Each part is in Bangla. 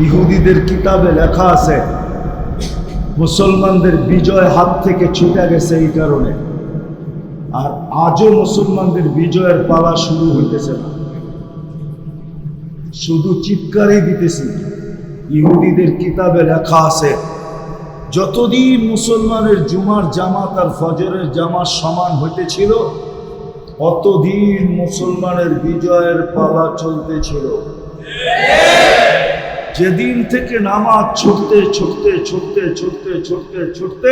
ইহুদিদের কিতাবে লেখা আছে মুসলমানদের বিজয় হাত থেকে ছুটে গেছে এই কারণে, আর আজও মুসলমানদের বিজয়ের পালা শুরু হইতেছে না, শুধু চিৎকারই দিতেছি। ইহুদিদের কিতাবে লেখা আছে যতদিন মুসলমানের জুমার জামাত আর ফজরের জামাত সমান হইতেছিল অতদিন মুসলমানের বিজয়ের পালা চলতেছিল। যেদিন থেকে নামাজ ছুটতে ছুটতে ছুটতে ছুটতে ছুটতে ছুটতে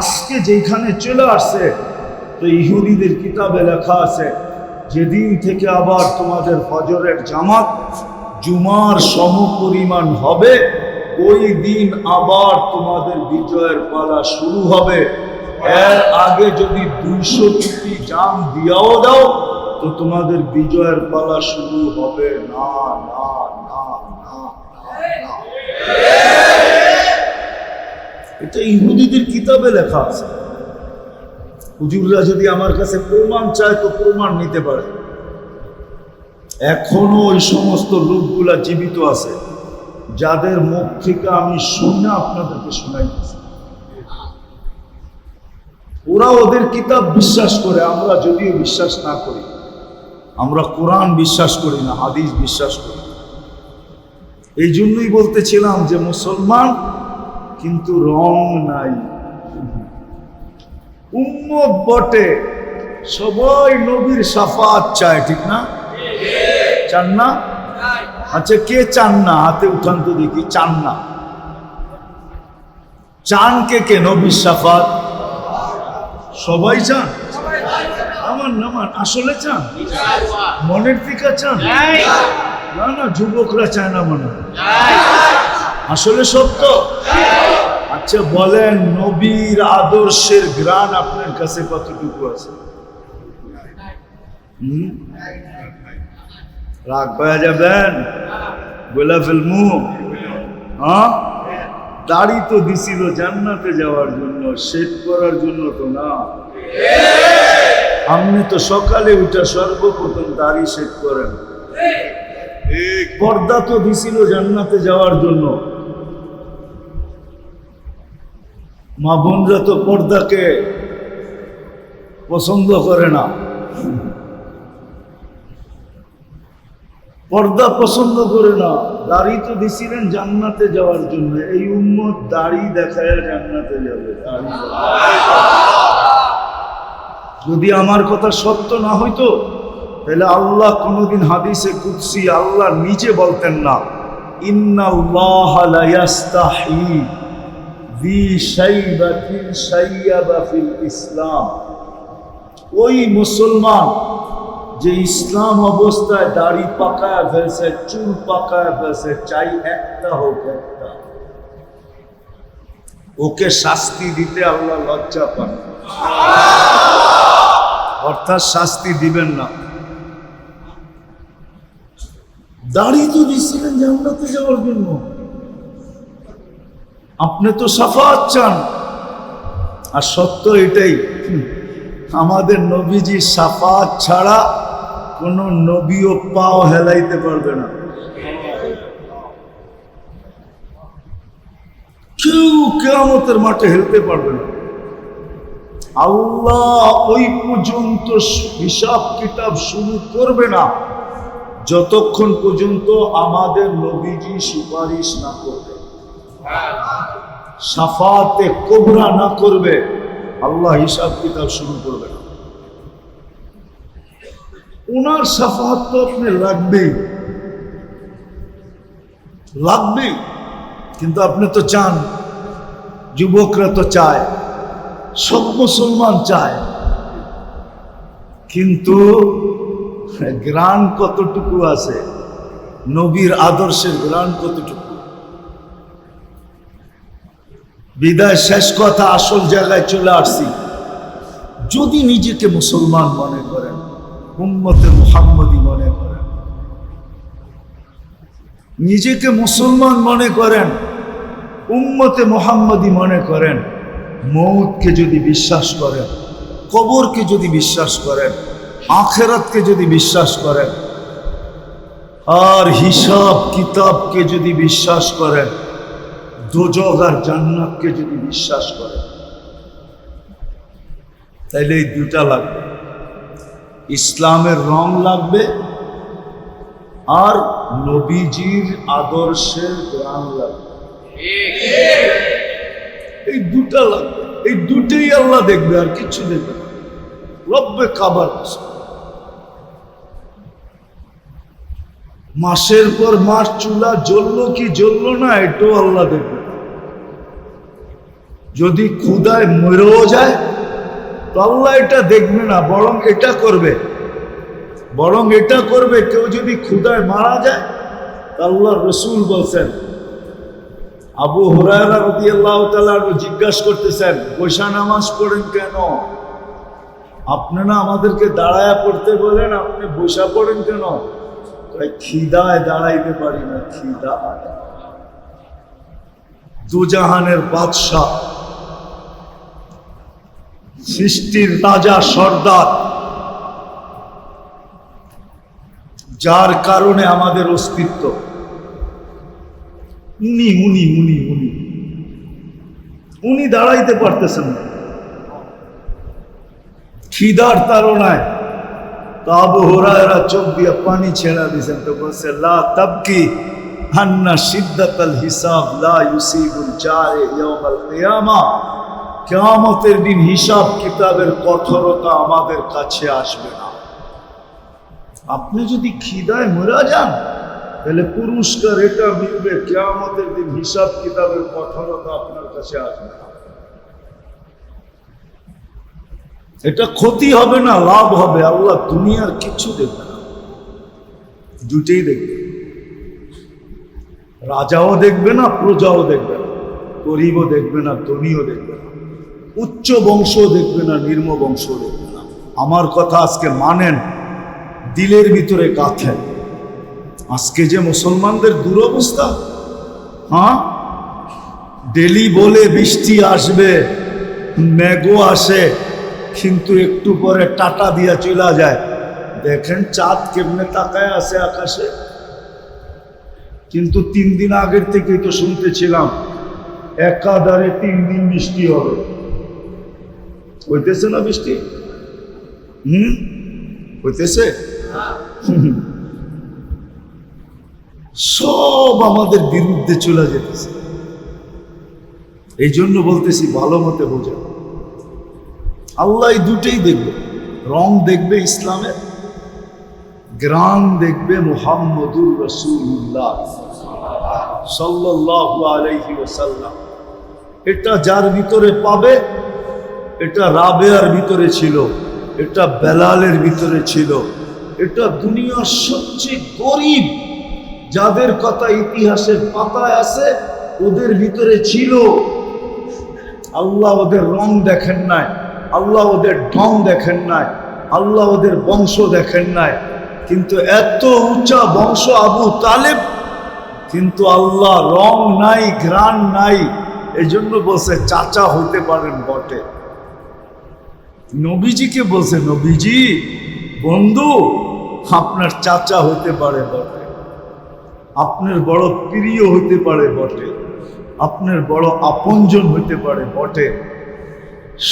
আজকে যেখানে চলে আসছে, তো ইহুদিদের কিতাবে লেখা আছে যেদিন থেকে আবার তোমাদের ফজরের জামাত জুমার সমপরিমাণ হবে ওই দিন আবার তোমাদের বিজয়ের পালা শুরু হবে। এর আগে যদি 200 কোটি জান দিয়াও দাও তো তোমাদের বিজয়ের পালা শুরু হবে না, না, না, না, না। এটা ইহুদিদের কিতাবে লেখা আছে। হুজুররা যদি আমার কাছে প্রমাণ চায় তো প্রমাণ নিতে পারে। এখনো ওই সমস্ত লোকগুলা জীবিত আছে যাদের মুখ থেকে আমি শুনে আপনাদেরকে শোনাইতেছি। ওরা ওদের কিতাব বিশ্বাস করে, আমরা যদিও বিশ্বাস না করি। আমরা কোরআন বিশ্বাস করি না, হাদিস বিশ্বাস করি। এই জন্যই বলতেছিলাম যে মুসলমান কিন্তু রং নাই, উম্মত বটে, সবাই নবীর শাফাত চায়, ঠিক না? চান না? আচ্ছা, কে চান না? হাতে উঠান তো দেখি। চান না? চান কে কে নবীর শাফাত? সবাই চান? নামান নামান, আসলে চান? মনের থেকে চান? না না, যুবকরা চায় না মনে হয়। আসলে সত্য? আচ্ছা বলেন, নবীর আদর্শের গ্রাণ আপনার কাছে কতটুকু আছে? রাগ পাওয়া যাবেন? বলে ফেলমু? হ্যাঁ, দাড়ি তো দিছিল জান্নাতে যাওয়ার জন্য, শেভ করার জন্য তো না। আপনি তো সকালে উঠে সর্বপ্রথম দাড়ি শেভ করেন। পর্দা তো দিছিল জান্নাতে যাওয়ার জন্য। মা বোনরা তো পর্দাকে পছন্দ করে না, পর্দা পছন্দ করে না। দাড়ি তো দিছিলেন জান্নাতে যাওয়ার জন্য। এই উম্মত দাড়ি দেখায় জান্নাতে যাবে। যদি আমার কথা সত্য না হইতো তাহলে আল্লাহ কোনদিন হাদিসে কুদসি আল্লাহ নিজে বলতেন না, ইন্নাল্লাহা লা ইয়াস্তাহি বি শাইবাতিন শাইয়াবা ফিল ইসলাম। ওই মুসলমান যে ইসলাম অবস্থায় দাড়ি পাকায় ফেলছে, চুল পাকায় ফেলছে, চাই একটা হোক, একটা, ওকে শাস্তি দিতে আল্লাহ লজ্জা পান, অর্থাৎ শাস্তি দিবেন না। দাড়ি তো দিচ্ছিলেন জান্নাতে যাওয়ার জন্য, আপনি তো শাফাত চান। আর সত্য এটাই, আমাদের নবীজি শাফাত ছাড়া কোন নবীও পাও হেলাইতে পারবে না। কেউ কিয়ামতের মাঠে হেলতে পারবে না। আল্লাহ ওই পর্যন্ত হিসাব কিতাব শুরু করবে না যতক্ষণ পর্যন্ত আমাদের নবীজি সুপারিশ না করবে, শাফাতে কুবরা না করবে, আল্লাহ হিসাব কিতাব শুরু করবে না। ওনার শাফাত তো আপনি লাগবেই, লাগবেই। কিন্তু আপনি তো চান, যুবকরা তো চায়, সব মুসলমান চায়, কিন্তু গ্রাণ কতটুকু আছে? নবীর আদর্শের গ্রাণ কতটুকু? বিদায় শেষ কথা, আসল জায়গায় চলে আসছি। যদি নিজেকে মুসলমান মনে করেন, উম্মতে মুহাম্মদী মনে করেন, নিজেকে মুসলমান মনে করেন, উম্মতে মুহাম্মদী মনে করেন, মৌতকে যদি বিশ্বাস করেন, কবরকে যদি বিশ্বাস করেন, আখিরাতকে যদি বিশ্বাস করেন, আর হিসাব কিতাবকে যদি বিশ্বাস করেন, দোজখ আর জান্নাতকে যদি বিশ্বাস করেন, তাইলে এই দুটা লাগবে। ইসলামের রং লাগবে আর নবীজির আদর্শের গ্রাম লাগবে। এই দুটা লাগবে, এই দুটেই আল্লাহ দেখবে, আর কিছু দেখবে না। রব্বে কাবার মাসের পর মাস চুলা জ্বললো কি জ্বললো না, এটাও আল্লাহ দেখবে। যদি ক্ষুধায় মরেও যায় তো আল্লাহ এটা দেখবে না, বরং এটা করবে, কেউ যদি ক্ষুধায় মারা যায়, আল্লাহ রসুল বলছেন, আবু হুরায়রা রাদিয়াল্লাহু তাআলা জিজ্ঞাসা করতেছেন, বৈশা নামাজ পড়েন কেন? আপনি না আমাদেরকে দাঁড়ায়া পড়তে বলেন, আপনি বৈশা পড়েন কেন? খিদায় দাঁড়াইতে পারি না, খিদা। দুজাহানের বাদশাহ, সৃষ্টির রাজা সর্দার, যার কারণে আমাদের অস্তিত্ব, উনি দাঁড়াইতে পারতেছেন না খিদার তাড়নায়। তো আবু হুরায়রা চোখ দিয়ে পানি ছেড়া দিয়েছেন, তো বলছে, লা তাবকি আন্না শিদ্দাতাল হিসাব লা ইউসিবুল জারি ইয়াউমাল কিয়ামাহ। কিয়ামতের দিন হিসাব কিতাবের কঠোরতা আমাদের কাছে আসবে না। আপনি যদি খিদায় মরা যান, তাহলে পুরস্কার এটা মিলবে, কিয়ামতের দিন হিসাব কিতাবের কঠোরতা আপনার কাছে আসবে না। এটা ক্ষতি হবে না, লাভ হবে। আল্লাহ দুনিয়ার কিছু দেখবে না, দুটেই দেখবে। রাজাও দেখবে না, প্রজাও দেখবে না, গরিবও দেখবে না, ধনীও দেখবে না, উচ্চ বংশ দেখবে না, নিম্ন বংশ দেখবে না। আমার কথা আজকে মানেন, দিলের ভিতরে গাঁথেন। আজকে যে মুসলমানদের দুরবস্থা, হ্যাঁ, ডেলি বলে বৃষ্টি আসবে, মেঘও আসে, কিন্তু একটু পরে টাটা দিয়া চলে যায়। দেখেন চাঁদ কেমনে তাকায় আছে আকাশে। কিন্তু 3 দিন আগের থেকেই তো শুনতেছিলাম একাধারে 3 দিন বৃষ্টি হবে। হইতেছে না বৃষ্টি? হইতেছে। সব আমাদের বিরুদ্ধে চলে যেতেছে। এই জন্য বলতেছি, ভালো মতে বোঝা। আল্লাহ এই দুটেই দেখবে, রং দেখবে ইসলামের, গ্রাম দেখবে মুহাম্মদুর রাসূলুল্লাহ সাল্লাল্লাহু আলাইহি ওয়াসাল্লাম। এটা যার ভিতরে পাবে, এটা রাবেয়ার ভিতরে ছিল, এটা বেলালের ভিতরে ছিল, এটা দুনিয়ার সবচেয়ে গরিব যাদের কথা ইতিহাসের পাতায় আছে, ওদের ভিতরে ছিল। আল্লাহ ওদের রং দেখেন নাই, আল্লাহ ওদের ঢং দেখেন নাই, আল্লাহ ওদের বংশ দেখেন নাই। কিন্তু এত উঁচা বংশ আবু তালেব, কিন্তু আল্লাহ রং নাই, ঘ্রাণ নাই। এই জন্য বলছে চাচা হইতে পারেন বটে। নবীজিকে বলছে, নবীজি বন্ধু, আপনার চাচা হইতে পারে বটে, আপনার বড় প্রিয় হইতে পারে বটে, আপনার বড় আপনজন হইতে পারে বটে,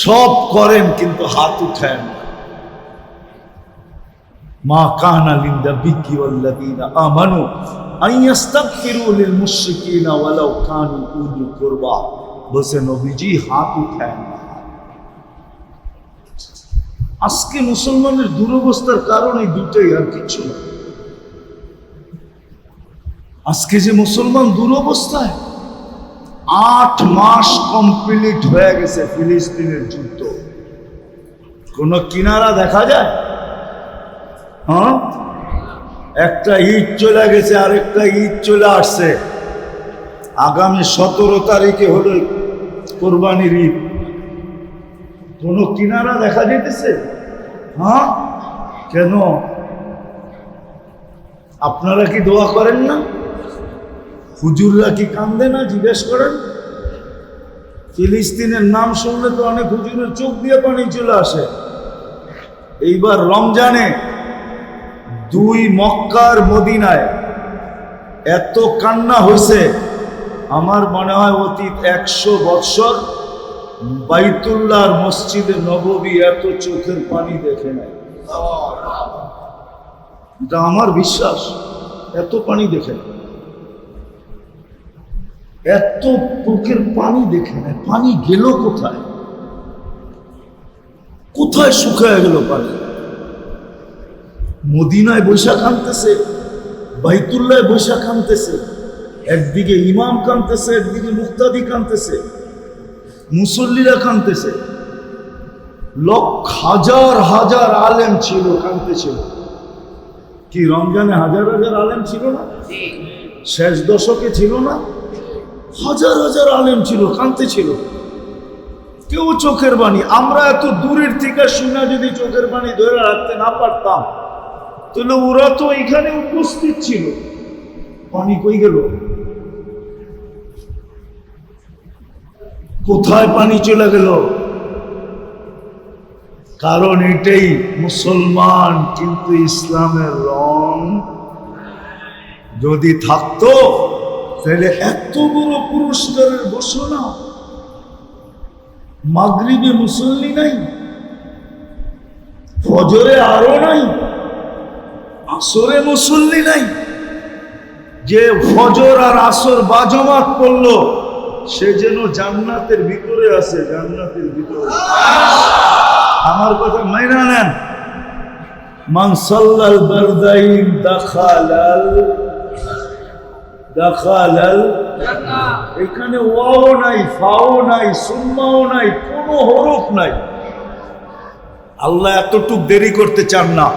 সব করেন কিন্তু হাত উঠায় না। মা কানা লিন-নাবিয়্যি ওয়াল্লাযীনা আমানু আন ইস্তাগফিরু লিল মুশরিকিনা ওয়ালাউ কানু উলি কুরবা। বলছে নবীজি হাত উঠায় না। আজকে মুসলমানের দুরবস্থার কারণ এই দুটোই, আর কিছু না। আজকে যে মুসলমান দুরবস্থায়, 8 মাস কমপ্লিট হয়ে গেছে ফিলিস্তিনের যুদ্ধ, কোন কিনারা দেখা যায়? হ্যাঁ, একটা ঈদ চলে গেছে, আরেকটা ঈদ চলে আসছে। আগামী 17 তারিখে হলো কোরবানির ঈদ। কোন কিনারা দেখা যেতেছে? হ্যাঁ, কেন? আপনারা কি দোয়া করেন না? হুজুররা কি কান্দে না? জিজ্ঞেস করেন। ফিলিস্তিনের নাম শুনলে তো অনেক হুজুরের চোখ দিয়ে পানি চলে আসে। এইবার রমজানে 2 মক্কার মদিনায় এত কান্না হয়েছে, আমার মনে হয় অতীত 100 বৎসর বাইতুল্লাহর মসজিদে নববী এত চোখের পানি দেখে নাই। এটা আমার বিশ্বাস, এত পানি দেখে নাই, এত চোখের পানি দেখে নাই। পানি গেল কোথায়? কোথায় শুকায় গেল পানি? মদিনায় বৈশাখ আনতেছে, বাইতুল্লায় বৈশাখ আনতেছে, একদিকে ইমাম কানতেছে, একদিকে মুক্তাদি কানতেছে, মুসল্লিরা কানতেছে, হাজার হাজার আলেম ছিল, কানতেছিল। কি রমজানে হাজার হাজার আলেম ছিল না? শেষ দশকে ছিল না? হাজার হাজার আলেম ছিল, কানতেছিল। কেউ চোখের বাণী, আমরা এত দূরের থেকে শুনে যদি চোখের বাণী ধরে রাখতে না পারতাম, তাহলে ওরা তো এখানে উপস্থিত ছিল, পানি কই গেল? কোথায় পানি চলে গেল? কারণ এটাই মুসলমান, কিন্তু ইসলামের রং যদি থাকতো তাহলে এত বড় পুরস্কারের ঘোষণা। মাগরিবে মুসল্লি নাই, ফজরে আরো নাই, আসরে মুসল্লি নাই। যে ফজর আর আসর বাজমাত পড়লো সে যেন জান্নাতের ভিতরে আছে, জান্নাতের ভিতরে। আমার কথা মাইনা নেন। মান সাল্লাল বারদাইন দাখালাল জান্নাহ। এখানে ওয়াও নাই, ফাও নাই, সুম্মাও নাই, কোনো হরফ নাই। আল্লাহ এতটুক দেরি করতে চান না,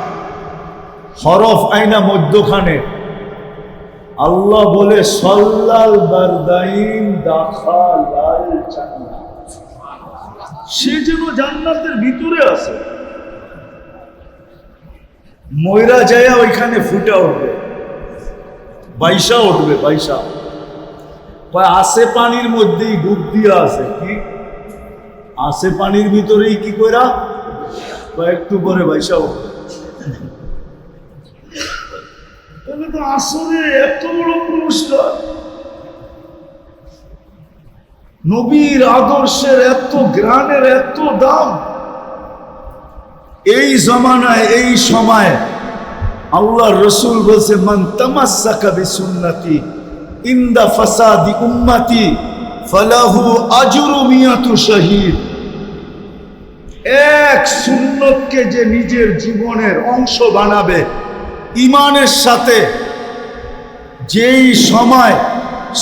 হরফ আইনা মধ্যখানে। আল্লাহ বলে সাল্লাল বারদাইন দাখালাল জান্নাহ, সে যেন জান্নাতের ভিতরে আছে। ময়রা যায় ওইখানে ফুটা উঠবে, বাইশা উঠবে, বাইশা আসে পানির মধ্যেই ডুব দিয়া আছে। কি আসে পানির ভিতরেই কি কইরা একটু পরে বাইশা উঠবে। তাহলে তো আসলে এত বড় পুরস্কার, নবীর আদর্শের এত জ্ঞানের এত দাম। এই জমানায় এই সময় আল্লাহ রসুল বলছে, মান তামাসসাকা বিসুন্নতি ইনদা ফাসাদি উম্মতি ফালাহু আজরু মিয়াতু শহীদ। এক সুন্নতকে যে নিজের জীবনের অংশ বানাবে ঈমানের সাথে, যেই সময়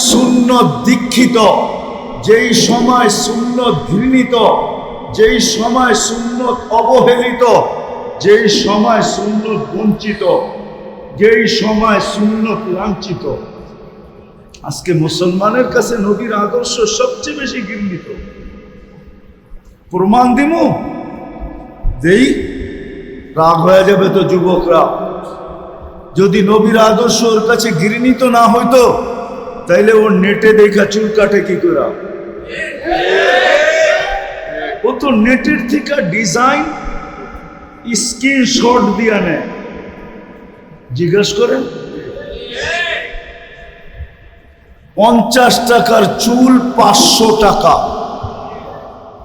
সুন্নত দীক্ষিত, যেই সময় সুন্নত ঘৃণিত, যেই সময় সুন্নত অবহেলিত, যেই সময় সুন্নত বঞ্চিত, যেই সময় সুন্নত লাঞ্ছিত। আজকে মুসলমানের কাছে নবীর আদর্শ সবচেয়ে বেশি ঘৃণিত। প্রমাণ দিমু দেই, রাগ হয়ে যাবে তো যুবকরা। যদি নবীর আদর্শ ওর কাছে ঘৃণিত না হইতো তাইলে ওর নেটে দেখা চুল কাটে কি করে? ও তো নেটের থেকে ডিজাইন স্ক্রিনশট দিয়া নেয়। জিজ্ঞেস করেন, 50 টাকার চুল 500 টাকা,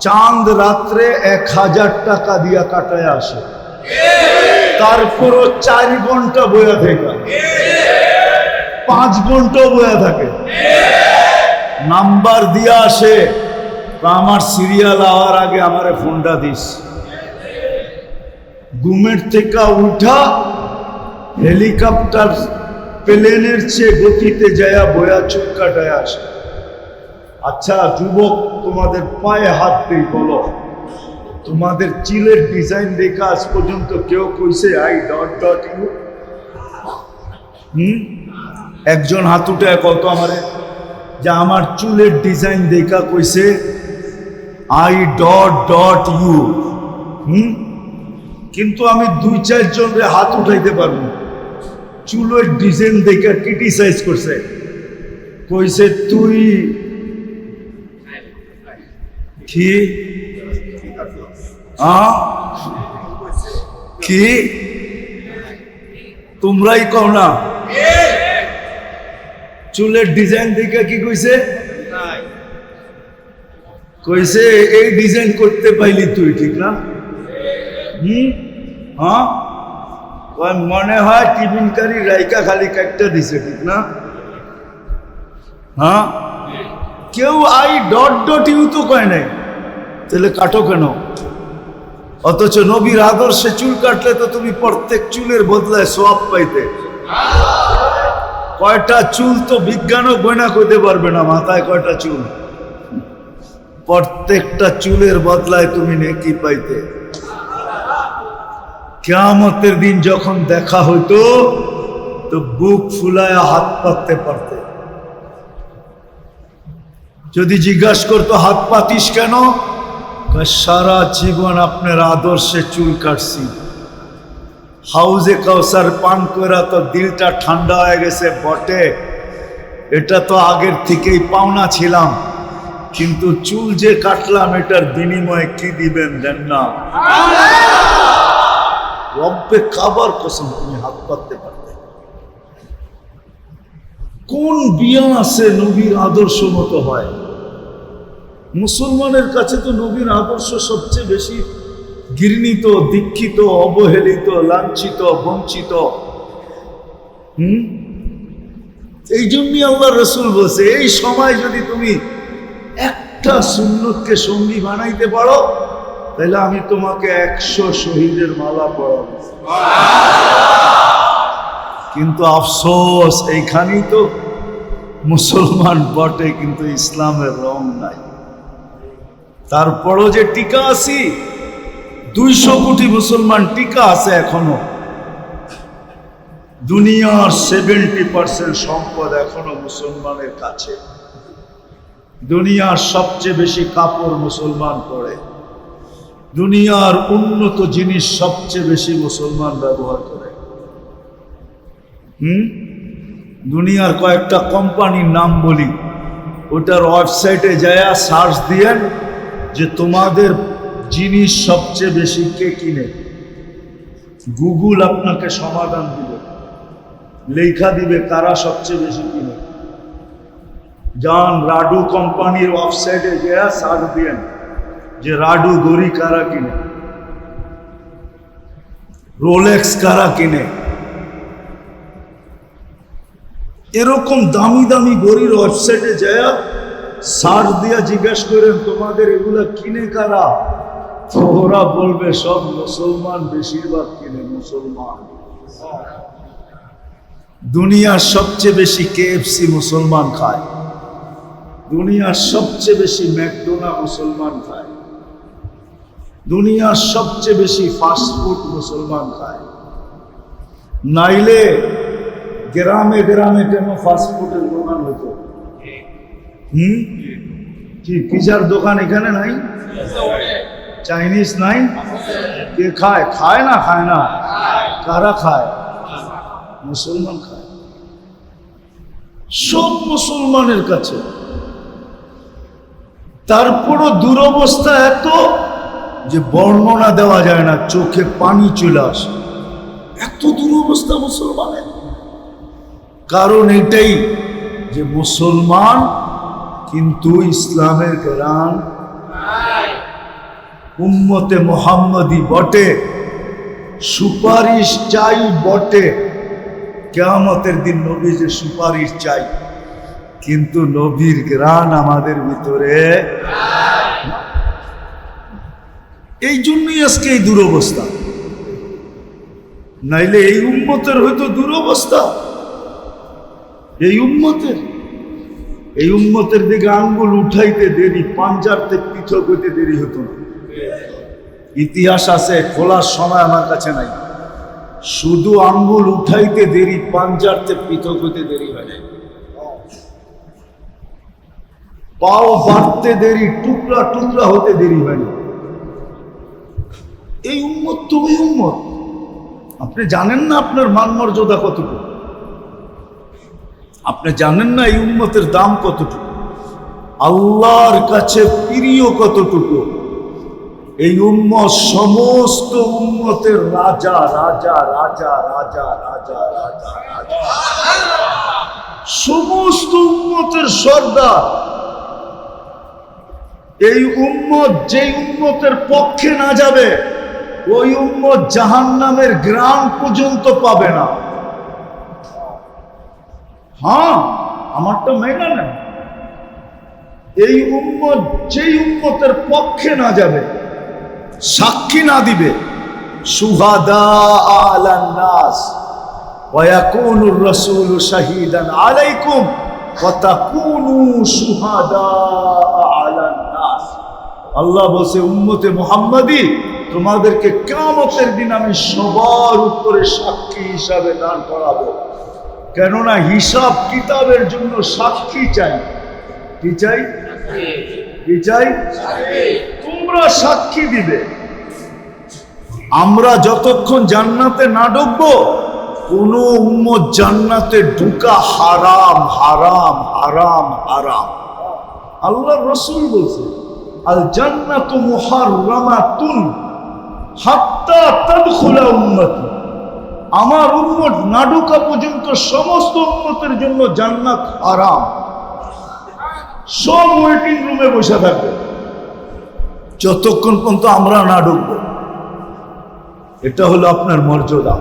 চাঁদ রাত্রে 1000 টাকা দিয়া কাটায় আসে, তারপরও 4 ঘন্টা বয়া থাকে, 5 ঘন্টা বয়া থাকে, নাম্বার দিয়া আসে। আমার সিরিয়াল আওয়ার আগে আমারে ফোনটা দিস। ঘুমের থেকে উঠা হেলিকপ্টার প্লেনের চেয়ে গতিতে যায়া বয়া চুল কাটায় আসে। আচ্ছা যুবক, তোমাদের পায়ে হাত দিই, বলো তোমাদের চিলের ডিজাইন দেখা আজ পর্যন্ত কেউ কইছে আই ডট ডট ইউ? একজন হাত উঠায় কত আমারে যে আমার চুলের ডিজাইন দেখা কইছে আই ডট ডট ইউ। কিন্তু আমি 2-4 জনের হাত উঠাইতে পারবো। চুলের ডিজাইন দেখা ক্রিটিসাইজ করছে, কইছে তুই কি কি তোমরাই কও না? চুলের ডিজাইন দেখে কি কইছে? কইছে এই ডিজাইন করতে পাইলি তুই, ঠিক না? হ্যাঁ, মনে হয় টিফিনকারী রাইকা খালি কাটটা দিছে, ঠিক না? হ্যাঁ, কেউ আই ডট ডট ইউ তো কয় নাই, তাহলে কাটো কেন? অথচ নবীর আদর্শে চুল কাটলে তো তুমি প্রত্যেক চুলের বদলায় সওয়াব পাইতে। কয়টা চুল তো বিজ্ঞানও গয়না করতে পারবে না, মাথায় কয়টা চুল, প্রত্যেকটা চুলের বদলায় তুমি নেকি পাইতে। কিয়ামতের দিন যখন দেখা হইতো তো বুক ফুলায়া হাত পাততে পারতে। যদি জিজ্ঞাসা করতো হাত পাতিস কেন, সারা জীবন আপনার আদর্শে চুল কাটছি, হাউজে কাউসার পান করা তো দিলটা ঠান্ডা হয়ে গেছে বটে, এটা তো আগের থেকেই পাওনা ছিলাম, কিন্তু চুল যে কাটলাম এটার বিনিময়ে কি দিবেন দেন না। রব্বে কাবার কসম তুমি হাত পাততে পারতে। কোন বিয়া আছে নবীর আদর্শ মতো হয়? মুসলমানের কাছে তো নবীর আদর্শ সবচেয়ে বেশি ঘৃণিত, দীক্ষিত, অবহেলিত, লাঞ্ছিত, বঞ্চিত। এই জন্যই আল্লাহ রসুল বলছে এই সময় যদি তুমি একটা সুন্নতকে সঙ্গী বানাইতে পারো তাহলে আমি তোমাকে 100 শহীদের মালা পরাবো। কিন্তু আফসোস এইখানেই তো মুসলমান বটে কিন্তু ইসলামের রং নাই। তারপরও যে টিকা আছি, 200 কোটি মুসলমান টিকা আছে এখনো। দুনিয়ার 70% সম্পদ এখনো মুসলমানের কাছে। দুনিয়ার সবচেয়ে বেশি কাপড় মুসলমান পরে, দুনিয়ার উন্নত জিনিস সবচেয়ে বেশি মুসলমান ব্যবহার করে। দুনিয়ার কয়েকটা কোম্পানির নাম বলি, ওটার ওয়েবসাইটে যায় সার্চ দিয়েন যে তোমাদের জিনিস সবচেয়ে বেশি কে কিনে, গুগল আপনাকে সমাধান দিবে, লেখা দিবে কারা সবচেয়ে বেশি কিনে। যান রাডু কোম্পানির ওয়েবসাইটে যায় সার্চ দিয়েন যে রাডু ঘড়ি কারা কিনে, রোলেক্স কারা কিনে। এরকম দামি দামি ঘড়ির ওয়েবসাইটে যায় সার্চ দিয়া জিজ্ঞাসা করেন তোমাদের এগুলা কিনে কারা, তো ওরা বলবে সব মুসলমান, বেশিরভাগ কিনে মুসলমান। দুনিয়ার সবচেয়ে বেশি কেএফসি মুসলমান খায়, দুনিয়ার সবচেয়ে বেশি ম্যাকডোনা মুসলমান খায়, দুনিয়ার সবচেয়ে বেশি ফাস্টফুড মুসলমান খায়। নাইলে গ্রামে গ্রামে কেন ফাস্টফুডের দোকান হতো? কি পিজার দোকান এখানে নাই? চাইনিজ নাই? কে খায়? খায় না? খায় না? কারা খায়? মুসলমান খায়। সব মুসলমানের কাছে। তারপরও দুরবস্থা এত যে বর্ণনা দেওয়া যায় না, চোখে পানি চলে আসে, এত দুরবস্থা মুসলমানের। কারণ এটাই যে মুসলমান কিন্তু ইসলামের গ্রাম, উম্মতে মুহাম্মদী বটে, সুপারিশ চাই বটে। কিয়ামতের দিন নবী যে সুপারিশ চাই, কিন্তু নবীর গ্রান আমাদের ভিতরে। এই জন্যই আজকে এই দুরবস্থা, নাইলে এই উম্মতের হয়তো দুরবস্থা। এই উম্মতের দিকে আঙ্গুল উঠাইতে দেরি, পাঞ্জারতে পৃথক হইতে দেরি হতো না। ইতিহাস আছে, খোলার সময় আমার কাছে নাই। শুধু আঙ্গুল উঠাইতে দেরি, পাঞ্জারতে পৃথক হইতে দেরি হয় নাই। পাও বাড়তে দেরি, টুকরা টুকরা হতে দেরি হয় না। এই উম্মত তো ওই উম্মত। আপনি জানেন না আপনার মান মর্যাদা কতটুকু? আপনি জানেন না এই উম্মতের দাম কতটুকু, আল্লাহর কাছে প্রিয় কতটুকু? এই উম্মত সমস্ত উম্মতের রাজা রাজা রাজা রাজা রাজা রাজা রাজা, সমস্ত উম্মতের সর্দার। এই উম্মত যেই উম্মতের পক্ষে না যাবে ওই উম্মত জাহান্নামের গ্রাম পর্যন্ত পাবে না। হ্যাঁ, আমারটা মেনে নেন। এই উম্মত যেই উম্মতের পক্ষে না যাবে, সাক্ষী না দিবে, শুহাদা আলান নাস ওয়া ইয়াকুনুর রাসূলু শাহীদান আলাইকুম ওয়া তাকুনু শুহাদা আলান নাস। আল্লাহ বলছে, উম্মতে মুহাম্মাদি, তোমাদেরকে কিয়ামতের দিন আমি সবার উপরে সাক্ষী হিসাবে দান করাবো। কেননা হিসাব কিতাবের জন্য সাক্ষী চাই। কি চাই? কি চাই? তোমরা সাক্ষী দিবে। আমরা যতক্ষণ জান্নাতে না ঢুকবো, কোন উম্মত জান্নাতে ঢুকা হারাম, হারাম, হারাম, হারাম। আল্লাহর রাসূল বলছে, আল জান্নাতু মুহাররামাতুন হাত্তা তাদখুলা উম্মতি। আমার উম্মত না ঢোকা পর্যন্ত সমস্ত উম্মতের জন্য জান্নাত হারাম। সব ওয়েটিং রুমে বসে থাকবে যতক্ষণ পর্যন্ত আমরা না ঢুকবো। এটা হলো আপনার মর্যাদা।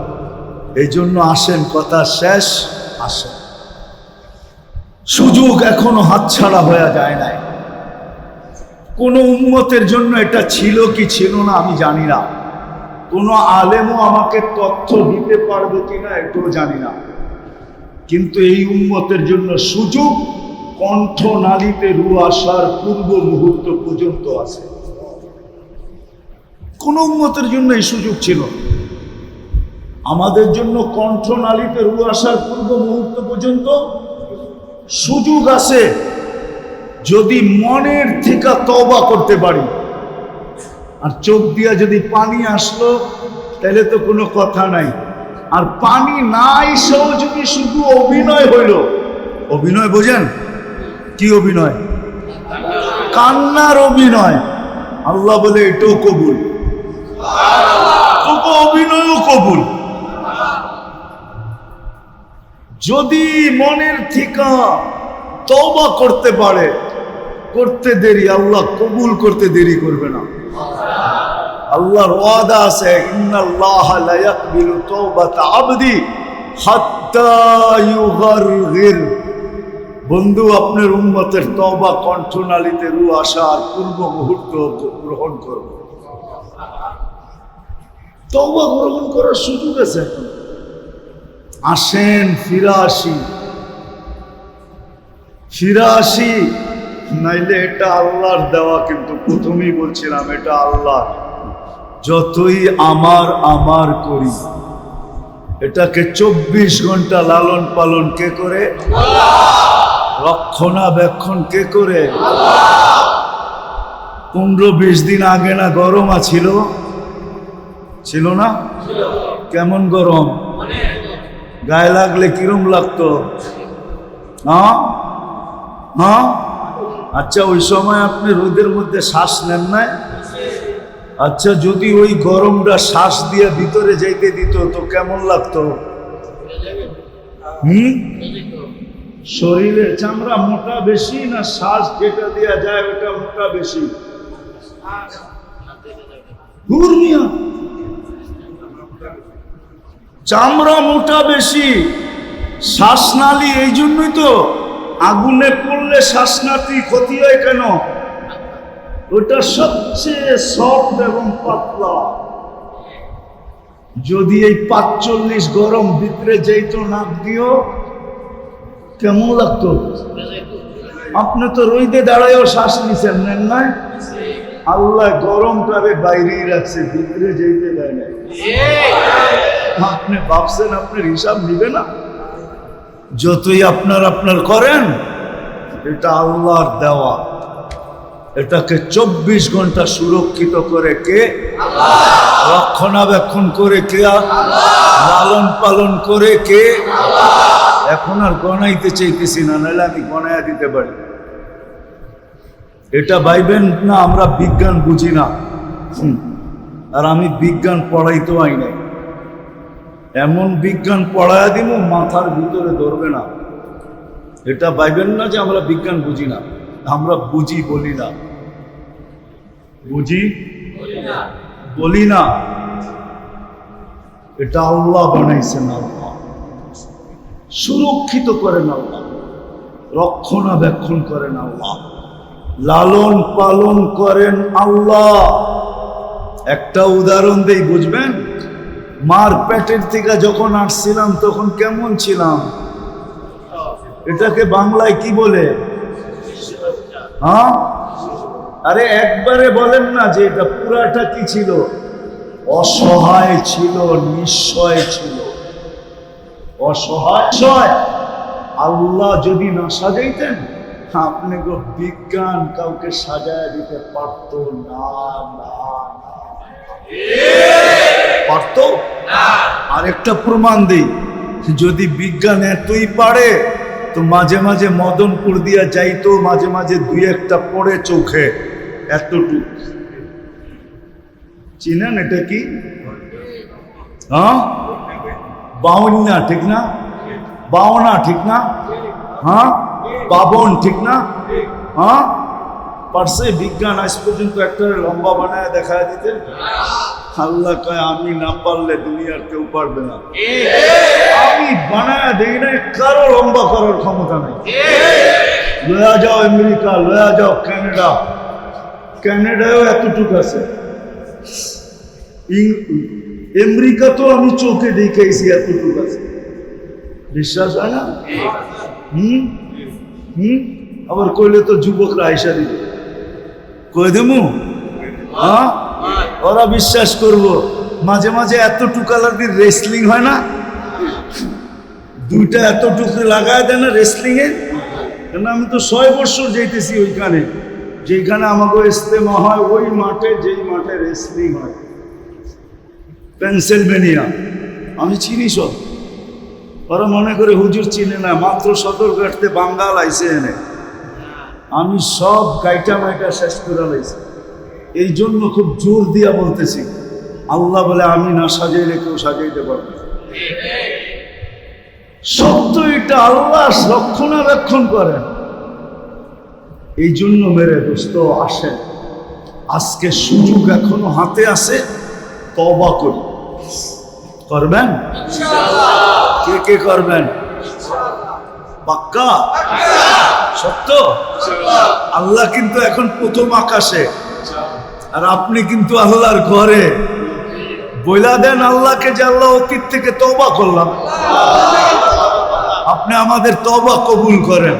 এই জন্য আসেন, কথা শেষ, আসেন। সুযোগ এখনো হাতছাড়া হয়ে যায় নাই। কোন উম্মতের জন্য এটা ছিল কি ছিল না আমি জানি না। কোন আলেমও আমাকে তথ্য দিতে পারবে কিনা এটাও জানি না। কিন্তু এই উম্মতের জন্য সুযোগ কণ্ঠনালীতে রু আসার পূর্ব মুহূর্ত পর্যন্ত আছে। কোন উম্মতের জন্য এই সুযোগ ছিল? আমাদের জন্য কণ্ঠনালীতে রু আসার পূর্ব মুহূর্ত পর্যন্ত সুযোগ আছে, যদি মনের থেকে তওবা করতে পারি। আর চোখ দিয়া যদি পানি আসলো তাহলে তো কোনো কথা নাই। আর পানি নাই সেও যদি শুধু অভিনয় হইল, অভিনয় বোঝেন? কি অভিনয়? কান্নার অভিনয়। আল্লাহ বলে এটাও কবুল, তবু অভিনয়ও কবুল। যদি মনের থেকে তওবা করতে পারে, করতে দেরি, আল্লাহ কবুল করতে দেরি করবে না। আল্লাহর ওয়াদা আছে, ইন্নাল্লাহা লা ইয়াকবিলু তাওবাতা আবদি হাত্তা ইউগারগির। বন্ধু, আপনার উম্মতের তওবা কণ্ঠনালীতে রু আসার পূর্ব মুহূর্ত গ্রহণ করবে। তওবা গ্রহণ করার সুযোগ আছে। আসেন, ফিরে আসি, ফিরে আসি। নাইলে এটা আল্লাহর দেওয়া, কিন্তু প্রথমেই বলছিলাম এটা আল্লাহ। যতই আমার আমার করি, এটাকে 24 ঘন্টা লালন পালন কে করে? রক্ষণাবেক্ষণ কে করে? 15-20 দিন আগে না গরম ছিল? ছিল না? কেমন গরম? গায়ে লাগলে কিরম লাগতো? হ্যাঁ হ্যাঁ। আচ্ছা, ওই সময় আপনি রোদের মধ্যে শ্বাস নেন না? আচ্ছা, যদি ওই গরমটা শ্বাস দিয়ে ভিতরে যাইতে দিত তো কেমন লাগতো? শরীরের চামড়া মোটা বেশি না শ্বাস যেটা দেওয়া যায় ওটা মোটা বেশি? চামড়া মোটা বেশি, শ্বাসনালী। এই জন্যই তো আগুনে পড়লে শ্বাসনালী ক্ষতি হয় কেন? ওটা সবচেয়ে সফট এবং পাতলা। যদি এই 45 গরম ভিতরে যেত নাক দিও, কেমন লাগতো? আপনি তো রোদে দাঁড়ায়ও শ্বাস নিছেন, নেন না? আল্লাহ গরমটারে বাইরেই রাখছে, ভিতরে যেতে দেয় না। আপনি ভাবছেন আপনার হিসাব নিবে না? যতই আপনার আপনার করেন, এটা আল্লাহর দেওয়া। এটাকে 24 ঘন্টা সুরক্ষিত করে কে? আল্লাহ। রক্ষণাবেক্ষণ করে কে? আল্লাহ। লালন পালন করে কে? আল্লাহ। এখন আর গণাইতে চাইতেছি না, নাহলে আমি গণাইয়া দিতে পারি। এটা ভাইবেন না আমরা বিজ্ঞান বুঝি না। আর আমি বিজ্ঞান পড়াইতে হয় নাই। এমন বিজ্ঞান পড়াইয়া দিব মাথার ভিতরে ধরবে না। এটা ভাইবেন না যে আমরা বিজ্ঞান বুঝি না, আমরা বুঝি বলি না, বুঝি বলি না। এটা আল্লাহ বানাইছেন, আল্লাহ সুরক্ষিত করেন, আল্লাহ রক্ষণাবেক্ষণ করেন, আল্লাহ লালন পালন করেন আল্লাহ। একটা উদাহরণ দেই, বুঝবেন। মার পেটের থেকে যখন আসছিলাম তখন কেমন ছিলাম? এটাকে বাংলায় কি বলে? হ্যাঁ, আরে একবারে বলেন না যে এটা পুরাটা কি ছিল? অসহায় ছিল, নিঃস্বয় ছিল, অসহায়। আল্লাহ যদি না সাজাইতেন, আপনি গো বিজ্ঞান কাউকে সাজায় দিতে পারত না, পারত। আরেকটা প্রমাণ দিই, যদি বিজ্ঞান এতই পারে তো মাঝে মাঝে মদনপুর দিয়া যাইতো, মাঝে মাঝে দুই একটা পড়ে চোখে এতটুকু। চিনেন এটা কি? হ্যাঁ, বাউন্না ঠিক না? বাওনা ঠিক না? হ্যাঁ, বাবন ঠিক না? হ্যাঁ, পারছে বিজ্ঞান আজ পর্যন্ত একটা লম্বা বানায় দেখা দিতে? আল্লাহ কয় আমি না পারলে দুনিয়ার কেউ পারবে না। আমি বানায় দেই না, কারো লম্বা করার ক্ষমতা নেই। লয়া যাও আমেরিকা, লয়া যাও কানাডা, কানাডায়ও এতটুকু আছে। আমেরিকা তো আমি চোখে দেখাইছি এতটুকু আছে, বিশ্বাস হয় না? আবার কইলে তো যুবকরা আইসা দিবে, কই দেমু? হ্যাঁ, ওরা বিশ্বাস করব। মাঝে মাঝে এতটুকু আলাদির রেসলিং হয় না, দুইটা এতটুকু লাগায় দেয় না রেসলিং এ। কেন আমি তো 6 বছর যাইতেছি ওইখানে, যেখানে আমাকে ইস্তেমা হয়, ওই মাঠে, যেই মাঠে রেসলিং হয়, পেনসিলভেনিয়া। আমি চিনি সব। ওরা মনে করে হুজুর চিনে না, মাত্র সদরঘাটতে বাঙ্গাল আইসে এনে। আমি সব গাইটা মাইটা শেষ করে লাইছি। এই জন্য খুব জোর দিয়া বলতেছি, আল্লাহ বলে আমি না সাজাইলে কেউ সাজাইতে পারবে না। সত্য এটা, আল্লাহ রক্ষণাবেক্ষণ করেন। এই জন্য মেরে দোস্ত আসেন, আজকে সুযোগ এখনো হাতে আছে, তওবা করি। করবেন? কে কে করবেন? পাক্কা? সত্য? আল্লাহ কিন্তু এখন প্রথম আকাশে, আর আপনি কিন্তু আল্লাহর ঘরে। বইলা দেন আল্লাহকে যে আল্লাহ অতীত থেকে তওবা করলাম, আপনি আমাদের তওবা কবুল করেন,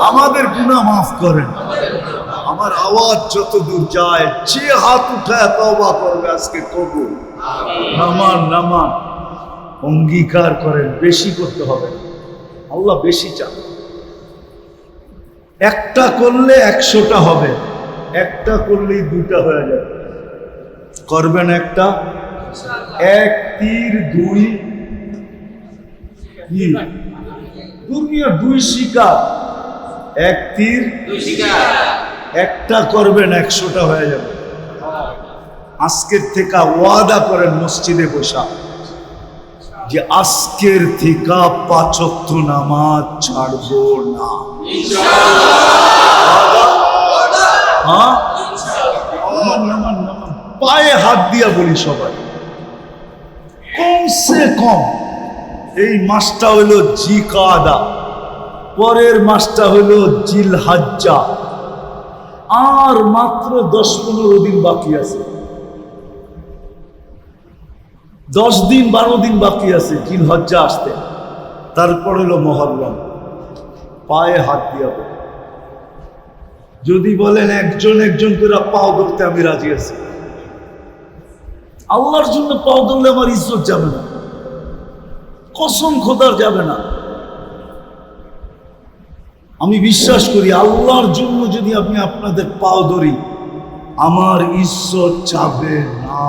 আমাদের গুনাহ মাফ করেন। আমার আওয়াজ যত দূর যায়, যে হাত উঠায় তওবা করবে আজকে কবুল। নামান অঙ্গীকার করেন, বেশি করতে হবে না, আল্লাহ বেশি চান। একটা করলে 100টা হবে, একটা করলেই 2টা হয়ে যাবে। করবেন একটা? এক তীর দুই দুনিয়া, 2 শিকার। এক তীর 2 শিকার। একটা করবেন 100টা হয়ে যাবে। আজকের থেকে ওয়াদা করেন মসজিদে বসা যে আজকের থেকে 5 ওয়াক্ত নামাজ ছাড়বো না, হ্যাঁ? পায়ে হাত দিয়া বলি সবাই, কমসে কম এই মাসটা হইল জিকাদা, পরের মাসটা হইল জিলহজ্জা, আর মাত্র 10-15 দিন বাকি আছে। 10 দিন 12 দিন বাকি আছে জিলহজ্জা আসতে, তারপর হলো মুহররম। পায়ে হাত দিয়া বলি, যদি বলেন একজন একজন করে পাও ধরতে, আমি রাজি আছি। আল্লাহর জন্য পাও ধরলে আমার ইজ্জত যাবে না, কসম খোদার যাবে না। আমি বিশ্বাস করি আল্লাহর জন্য যদি আমি আপনাদের পাও ধরি, আমার ইজ্জত যাবে না,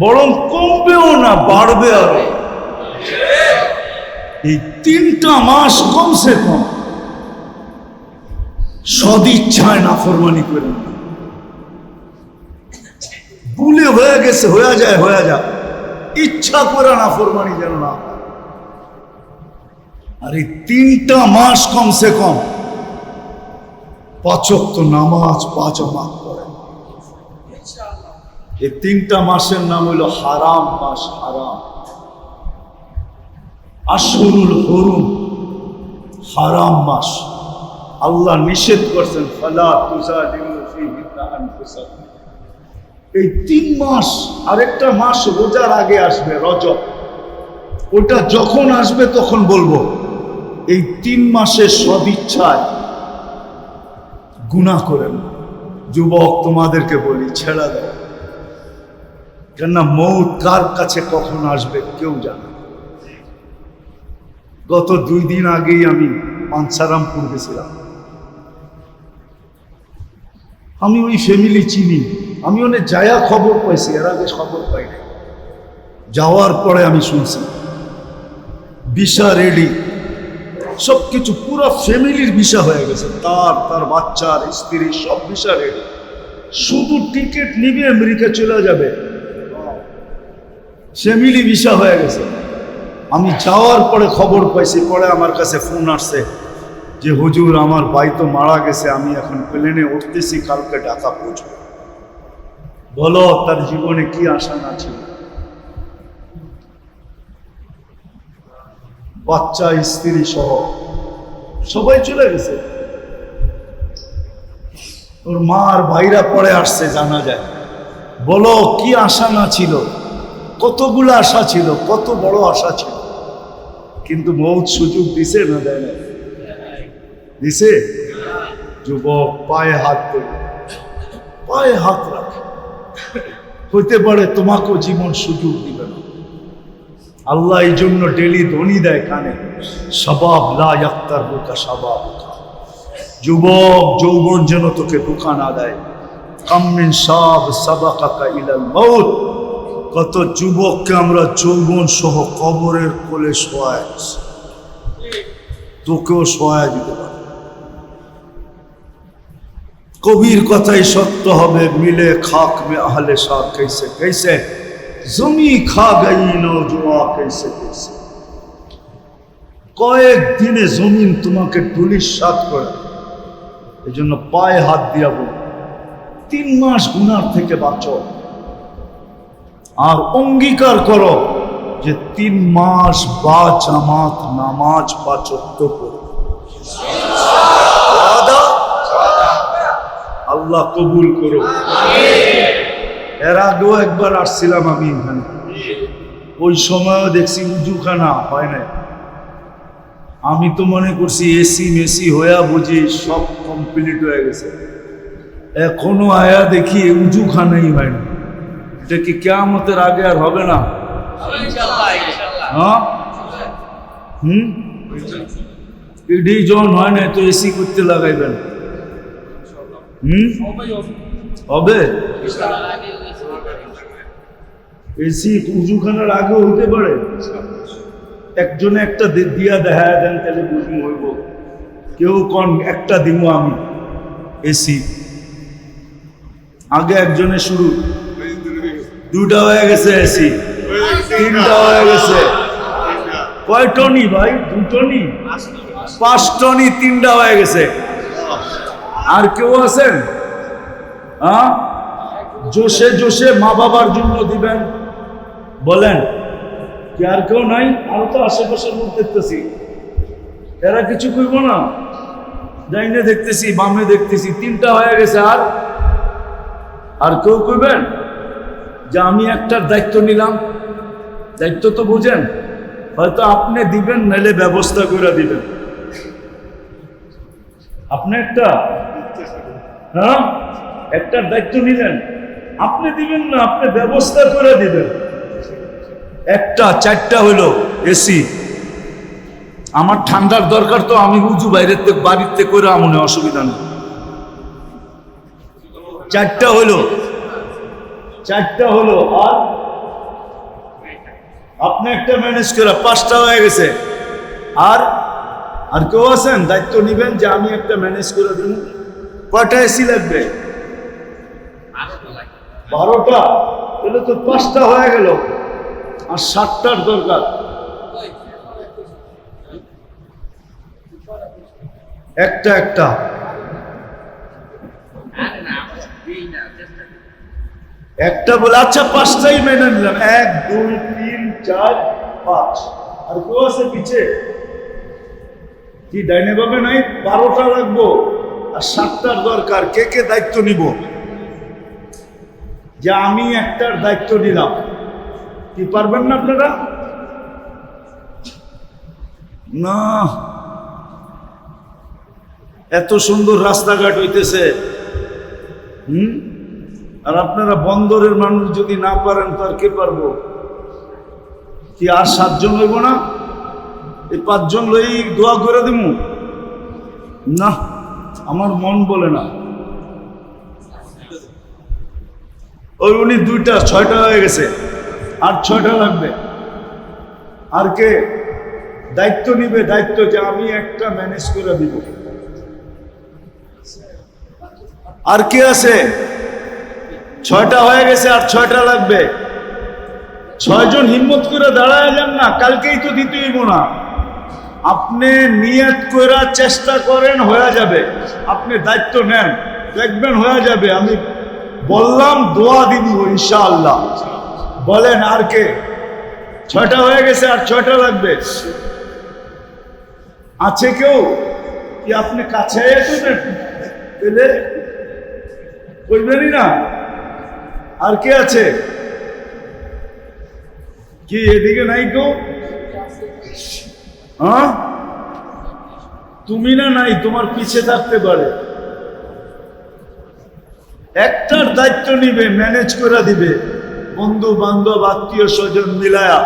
বরং কমবেও না, বাড়বে আরো। এই 3টা মাস কমসে কম সদিচ্ছায় নাফরমানি করেন। ভুলে হয়ে গেছে, হয়ে যায়, ইচ্ছা করে নাফরমানি যেন না। আর এই 3টা মাস কমসে কম 5 ওয়াক্ত নামাজ 5 জামাত পড়েন। এই 3টা মাসের নাম হইল হারাম মাস। হারাম আশহুরুল হুরুম, হারাম মাস। আল্লাহ নিষেধ করছেন ফালা তুজালিমু ফীহিন্না আনফুসাকুম। এই 3 মাস, আরেকটা মাস রোজার আগে আসবে রজব, ওটা যখন আসবে তখন বলবো। এই 3 মাসে সদিচ্ছায় গুনাহ করেন। যুবক তোমাদেরকে বলি, ছেড়ে দাও, কেননা মৌত কার কাছে কখন আসবে কেউ জানে না। গত 2 দিন আগেই আমি পাঞ্চারামপুর গেছিলাম। আমি ওই ফ্যামিলি চিনি, আমি ওনে যায়া খবর পাইছি, এর আগে খবর পাই নাই। যাওয়ার পরে আমি শুনছি ভিসা রেডি, সবকিছু পুরো ফ্যামিলির ভিসা হয়ে গেছে, তার বাচ্চার স্ত্রী সব ভিসা রেডি, শুধু টিকিট নিবে আমেরিকা চলে যাবে, ফ্যামিলি ভিসা হয়ে গেছে। আমি যাওয়ার পরে খবর পাইছি, পরে আমার কাছে ফোন আসছে যে হুজুর আমার ভাই তো মারা গেছে, আমি এখন প্লেনে উঠতেছি, কালকে ঢাকা পৌঁছবো। বলো তার জীবনে কি আশা না ছিল, বাচ্চা স্ত্রী সহ সবাই চলে গেছে। ওর মা আর ভাইরা পরে আসছে জানা যায়। বলো কি আশা না ছিল, কতগুলো আশা ছিল, কত বড় আশা ছিল, কিন্তু মৌত সুযোগ দিছে না দেয় না? দিছে। যুবক পায়ে হাত দেবে, পায়ে হাত রাখে, হইতে পারে তোমাকেও জীবন সুযোগ দিবে না। আল্লাহ এই জন্য ডেলি ধ্বনি দেয় কানে, শাবাব লা ইয়াক্তারুকা শাবাবুকা। যুবক যৌবন যেন তোকে ধোঁকা না দেয়। কাম মিন শাব সাবাকাকা ইলাল মাউত। কত যুবককে আমরা যৌবন সহ কবরের কোলে শোয়ায়, তোকেও শোয়ায় দিতে পারে। কবির কথাই সত্য হবে, মিলে খাক মে আহলে শাহ कैसे कैसे জমি খা গই নওজোয়া कैसे कैसे। কয়েক দিনে জমিন তোমাকে ধুলির সাত করে। এই জন্য পায়ে হাত দিয়া বল, 3 মাস গুনার থেকে বাঁচো, আর অঙ্গীকার করো যে 3 মাস বা জামাত নামাজ 5 ওয়াক্ত পড়ো। আল্লাহ কবুল করো। এর আগেও একবার আসছিলাম আমি এখানে, ওই সময়ও দেখছি উজুখানা হয় না। আমি তো মনে করছি এসি মেসি হইয়া বুঝি সব কমপ্লিট হয়ে গেছে, এখনো আয়া দেখি উজুখানাই হয় না। এটা কি কিয়ামতের আগে আর হবে না? হ্যাঁ, এডি জন হয় না তো এসি করতে লাগাইবেন। হবে এসি উজুখানার আগে হইতে পারে। একজনে একটা দিয়া দেখা দেন, তাহলে বুঝবো হইব। কেউ কোন একটা দিব আমি এসি, আগে একজনে শুরু, 2টা হয়ে গেছে এসি, 3টা হয়ে গেছে। কয় টনি ভাই? 2 টনি, 5 টনি, 3টা হয়ে গেছে। আর কেউ আছেন? হ্যাঁ, জোশে জোশে মা বাবার জন্য দিবেন বলেন, কি আর কেউ নাই? আর তো আশেপাশের লোক দেখতেছি, এরা কিছু কইব না। ডাইনে দেখতেছি, বামে দেখতেছি, 3টা হয়ে গেছে। আর কেউ কইবেন যে আমি একটার দায়িত্ব নিলাম? দায়িত্ব তো বুঝেন, হয়তো আপনি দিবেন, নাইলে ব্যবস্থা করে দিবেন। আপনি একটার দায়িত্ব নিলেন, আপনি দিবেন না, আপনি ব্যবস্থা করে দিবেন। 4টা হইল এসি। আমার ঠান্ডার দরকার, তো আমি উজু বাইরের থেকে বাড়ির থেকে করে আমনে, অসুবিধা নেই। 4টা হইল, আর আপনি একটা ম্যানেজ করে 5টা হয়ে গেছে। আর কেউ আছেন দায়িত্ব নিবেন যে আমি একটা ম্যানেজ করে দেব? কয়টা এসি লাগবে? 12টা, তাহলে তো 5টা হয়ে গেল, আর 7টার দরকার। একটা একটা একটা বলে আচ্ছা, পাঁচটাই মেনে নিলাম। 1 2 3 4 5। আর কেউ আছে পিছে? কি ডাইনে বামে নাই? 12টা লাগবো আর 7টার দরকার। কে কে দায়িত্ব নিব? যে আমি একটার দায়িত্ব নিলাম। কি পারবেন না আপনারা? না, এত সুন্দর রাস্তাঘাট হইতেছে, আর আপনারা বন্দরের মানুষ যদি না পারেন তো আর কে পারবো? কি আর 7 জন হইব না? এই 5 জন লই দোয়া করে দিব? না, আমার মন বলে না। ওই উনি 2টা, 6টা হয়ে গেছে, আর 6টা লাগবে। আর কে দায়িত্ব নিবে? দায়িত্ব যে আমি একটা ম্যানেজ করে দিব। আর কে আছে? 6টা হয়ে গেছে, আর 6টা লাগবে। 6 জন হিম্মত করে দাঁড়ায় যান না, কালকেই তো দিতেইব না। আপনি নিয়ত করে চেষ্টা করেন, হয়ে যাবে। আপনি দায়িত্ব নেন, দেখবেন হয়ে যাবে। আমি বললাম দোয়া দিব ইনশাআল্লাহ। বলেন আর কে? 6টা হয়ে গেছে, আর 6টা লাগবে। আছে কেউ? কি আপনি কাছে এলে বলবেনই না? আর কে আছে? কি এদিকে নাই কেউ? হ্যাঁ, তুমি না নাই, তোমার পিছে থাকতে পারে। একটার দায়িত্ব নিবে, ম্যানেজ করে দিবে। বন্ধু বান্ধব আত্মীয় স্বজন মিলায়া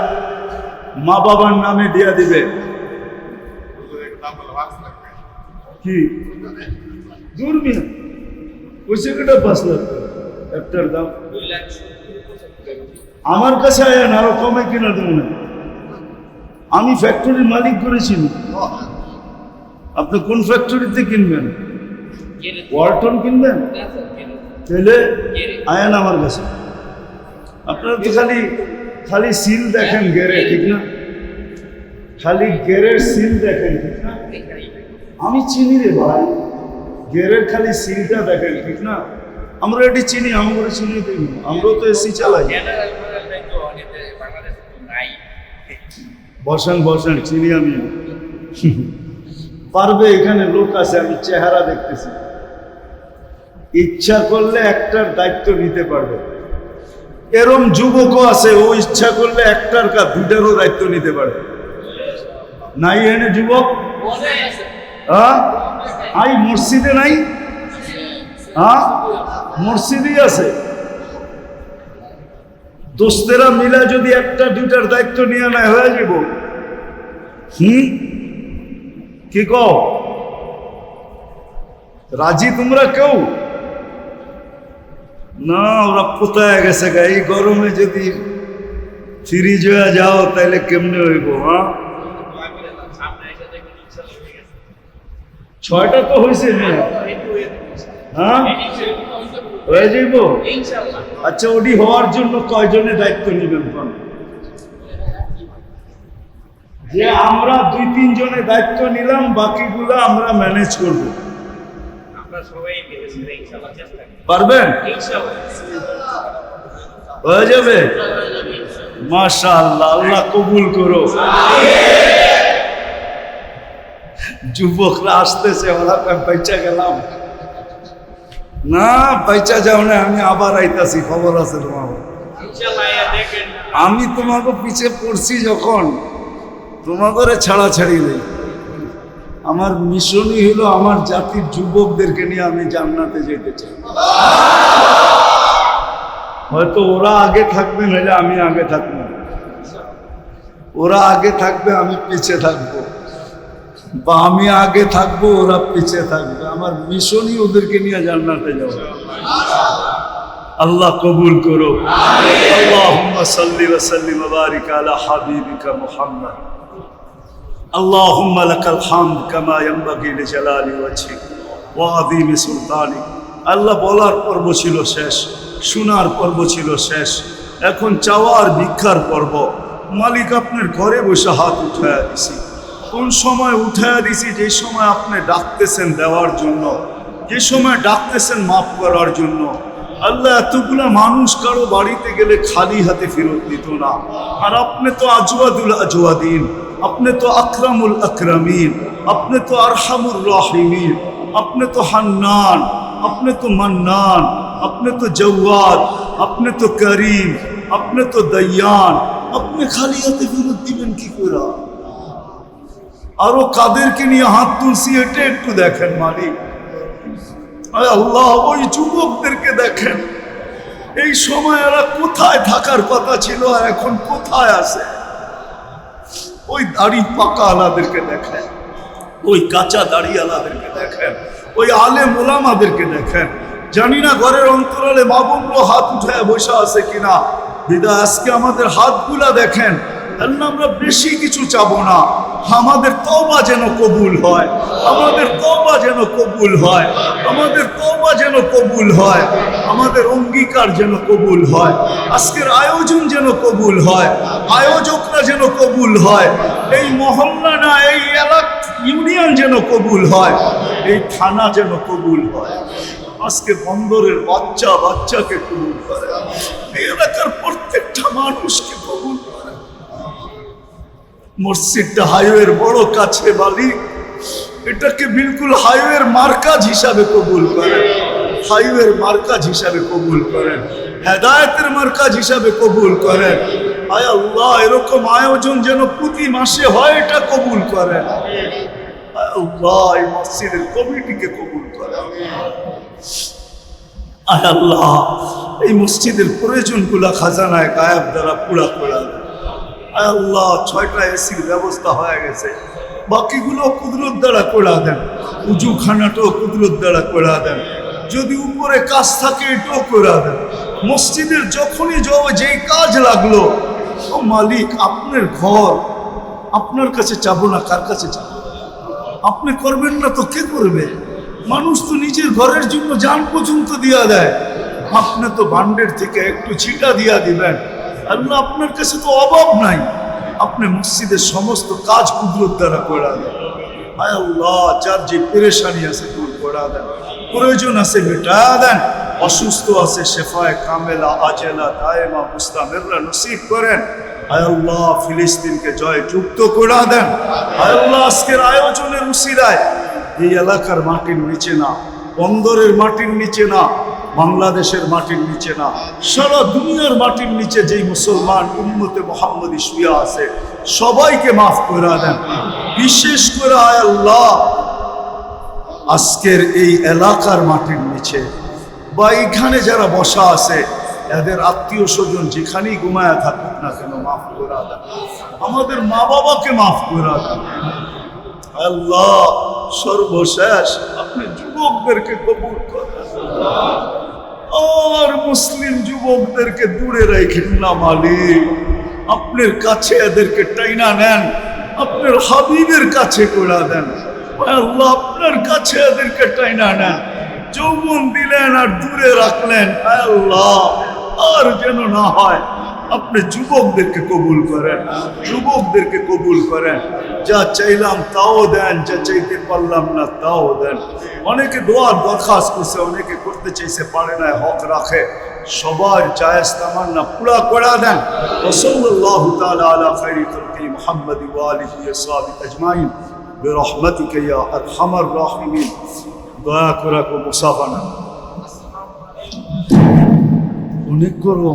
মা বাবার নামে দিয়া দিবে। কি দূরবীন ওইসে কেটা 5 লাখ একটার দাম? আমার কাছে আয়া না, আরো কমে কিনা দেবো না। আমি ফ্যাক্টরির মালিক করেছি। আপনি কোন ফ্যাক্টরিতে কিনবেন? ওয়ালটন কিনবেন? তাহলে আয়া না আমার কাছে। আপনারা তো খালি সিল দেখেন গেরে, ঠিক না? খালি গেরের সিল দেখেন, ঠিক না? আমি চিনি রে ভাই, গেরের খালি সিলটা দেখেন, ঠিক না? আমরা এটি চিনি, আমরা চিনি দিই, আমরাও তো এসি চালাই। বসেন বসেন, চিনি আমি। পারবে, এখানে লোক আছে, আমি চেহারা দেখতেছি। ইচ্ছা করলে একটার দায়িত্ব নিতে পারবে। এরম যুবকও আছে, ও ইচ্ছা করলে একটার 2টারও দায়িত্ব নিতে পারবে। নাই এনে যুবক? আই মসজিদে নাই? মসজিদই আছে। দোস্তেরা মিলা যদি 1টা 2টার দায়িত্ব নিয়ে নেয়, হয়ে যাব। কি কও? রাজি তোমরা কেউ? না, ওরা কোথায় গেছে গা? এই গরমে যদি ফ্রিজ হয়ে যাও তাহলে কেমনে হইব? 6টা তো হয়েছে, হ্যাঁ হয়ে যাইব। আচ্ছা, ওটি হওয়ার জন্য কয়জনে দায়িত্ব নিবেন? যে আমরা 2-3 জনে দায়িত্ব নিলাম, বাকিগুলো আমরা ম্যানেজ করব। পারবেন? হয়ে যাবে। মাশাআল্লাহ, আল্লাহ কবুল করো। যুবকরা আসতেছে, ওরা বাইচা গেলাম না। বাইচা যাও না, আমি আবার আইতাছি, খবর আছে তোমার। আমি তোমাকে পিছে পড়ছি যখন, তোমাকে ছাড়াছাড়ি নেই। আমার মিশনই হলো আমার জাতির যুবকদেরকে নিয়ে আমি জান্নাতে যেতে চাই। হয়তো ওরা আগে থাকবে, নাহলে আমি আগে থাকবো। ওরা আগে থাকবে, আমি পিছে থাকবো, বা আমি আগে থাকবো, ওরা পিছে থাকবে। আমার মিশনই ওদেরকে নিয়ে জান্নাতে যাবো। আল্লাহ কবুল করো। আল্লাহুম্মা সাল্লি ওয়া সাল্লিম ওয়া বারিক আলা হাবিবিকা মুহাম্মদ। আল্লাহুম্মা লাকাল হামদ কামা ইয়ানবাগি লিজালালি ওয়াজহিক ওয়া আযীমি সুলতানিক। আল্লাহ বলার পর্ব ছিল শেষ, শোনার পর্ব ছিল শেষ, এখন চাওয়ার ভিক্ষার পর্ব। মালিক আপনার ঘরে বসে হাত উঠায়া দিছি, কোন সময় উঠায়া দিছি, যে সময় আপনি ডাকতেছেন দেওয়ার জন্য, যে সময় ডাকতেছেন মাফ করার জন্য। আল্লাহ, এতগুলা মানুষ কারো বাড়িতে গেলে খালি হাতে ফেরত দিত না, আর আপনি তো আজওয়াদুল আজওয়াদিন, আপনি তো আকরামুল আকরামিন, আপনি তো আরহামুর রাহিমিন, আপনি তো হান্নান, আপনি তো মান্নান, আপনি তো জওয়াদ, আপনি তো করিম, আপনি তো দয়ান। আপনি খালি হাতে ফেরত দিবেন কি করে? আরো কাদেরকে নিয়ে হাত তুলছি এটা একটু দেখেন মালিক। আয় আল্লাহ, ওই যুবকদেরকে দেখেন, এই সময় এরা কোথায় থাকার কথা ছিল আর এখন কোথায় আছে? ওই দাড়ি পাকা আলাদেরকে দেখেন, ওই কাঁচা দাড়ি আলাদেরকে দেখেন, ওই আলেম ওলামাদেরকে দেখেন। জানি না ঘরের অন্তরালে মা বোনগুলো হাত উঠায় বসে আছে কিনা। বিদায় আজকে আমাদের হাতগুলা দেখেন। আল্লাহ, আমরা বেশি কিছু চাবো না, আমাদের তওবা যেন কবুল হয়, আমাদের তওবা যেন কবুল হয়, আমাদের তওবা যেন কবুল হয়, আমাদের অঙ্গীকার যেন কবুল হয়, আজকের আয়োজন যেন কবুল হয়, আয়োজকরা যেন কবুল হয়, এই মহল্লা না এই এলাকা ইউনিয়ন যেন কবুল হয়, এই থানা যেন কবুল হয়। আজকে বন্দরের বাচ্চা বাচ্চাকে কবুল করে, এই এলাকার প্রত্যেকটা মানুষকে কবুল করে। মসজিদটা হাইওয়ের বড় কাছে বালি, এটাকে বিলকুল হাইওয়ের মার্কাজ হিসাবে কবুল করেন, হাইওয়ের মার্কাজ হিসাবে কবুল করেন, হেদায়েতের মার্কাজ হিসাবে কবুল করেন। আয় আল্লাহ, এরকম আয়োজন যেন প্রতি মাসে হয়, এটা কবুল করেন। আয় আল্লাহ, এই মসজিদের কমিটিকে কবুল করেন। আয় আল্লাহ, এই মসজিদের প্রয়োজনগুলা খাজানায় গায়েব দ্বারা পুরা করে দেন। আয় আল্লাহ, 6টা এসির ব্যবস্থা হয়ে গেছে, বাকিগুলো কুদরত দ্বারা করে দেন। উজুখানাটাও কুদরত দ্বারা করে দেন, যদি উপরে কাজ থাকে এটাও করে দেন। মসজিদের যখনই যেই কাজ লাগলো, ও মালিক, আপনার ঘর, আপনার কাছে চাবো না, কার কাছে চাবো? আপনি করবেন না তো কে করবে? মানুষ তো নিজের ঘরের জন্য জান পর্যন্ত দিয়া দেয়, আপনি তো বান্ডের থেকে একটু ছিটা দিয়া দিবেন। আল্লাহ, আপনার কাছে তো অভাব নাই, আপনি মসজিদের সমস্ত কাজ কুদরত দ্বারা করে দেন। আয় আল্লাহ, যার যে পেরেশানি আছে দূর করে দেন, প্রয়োজন আছে মেটা দেন, অসুস্থ আছে শেফায়ে কামেলা আজেলা দায়েমা মুস্তামিররা নসিব করেন। আয় আল্লাহ, ফিলিস্তিনকে জয় যুক্ত করে দেন। আয় আল্লাহ, আজকের আয়োজনের উসিলায় এই এলাকার মাটির নিচে না, বন্দরের মাটির নিচে না, বাংলাদেশের মাটির নিচে না, সারা দুনিয়ার মাটির নিচে যেই মুসলমান উম্মতে মুহাম্মদী শুয়ে আছে, সবাইকে মাফ করে দেন। বিশেষ করে আয় আল্লাহ, আজকের এই এলাকার মাটির নিচে বা এখানে যারা বসা আছে, এদের আত্মীয় স্বজন যেখানেই ঘুমায়া থাকুক না কেন, মাফ করে দেন। আমাদের মা বাবাকে মাফ করে দেন। আল্লাহ, সর্বশেষ আপনি যুবকদেরকে কবুল করেন, আর মুসলিম যুবকদেরকে দূরে রাখেন না মালিক। আপনার কাছে এদেরকে টাইনা নেন, আপনার হাবিবের কাছে করে দেন। আল্লাহ, আপনার কাছে এদেরকে টাইনা নেন। যৌবন দিলেন আর দূরে রাখলেন, আল্লাহ আর যেন না হয়। আপনি যুবকদেরকে কবুল করেন, যুবকদেরকে কবুল করেন। যা চাইলাম তাও দেন, যা চাইতে পারলাম না তাও দেন। অনেকে দোয়ার দরখাস্ত করছে, অনেকে করতে চাইছে পারে না, হক রাখে। সবার জায়েজ তামান্না পুরা করে দেন। সাল্লাল্লাহু তাআলা আলা খায়রি খালকি মুহাম্মদ ওয়া আলিহি ওয়া সাহবিহি আজমাইন বিরহমাতিকা ইয়া আরহামার রাহিমিন। দয়া করে মুসাফা না অনেক করো।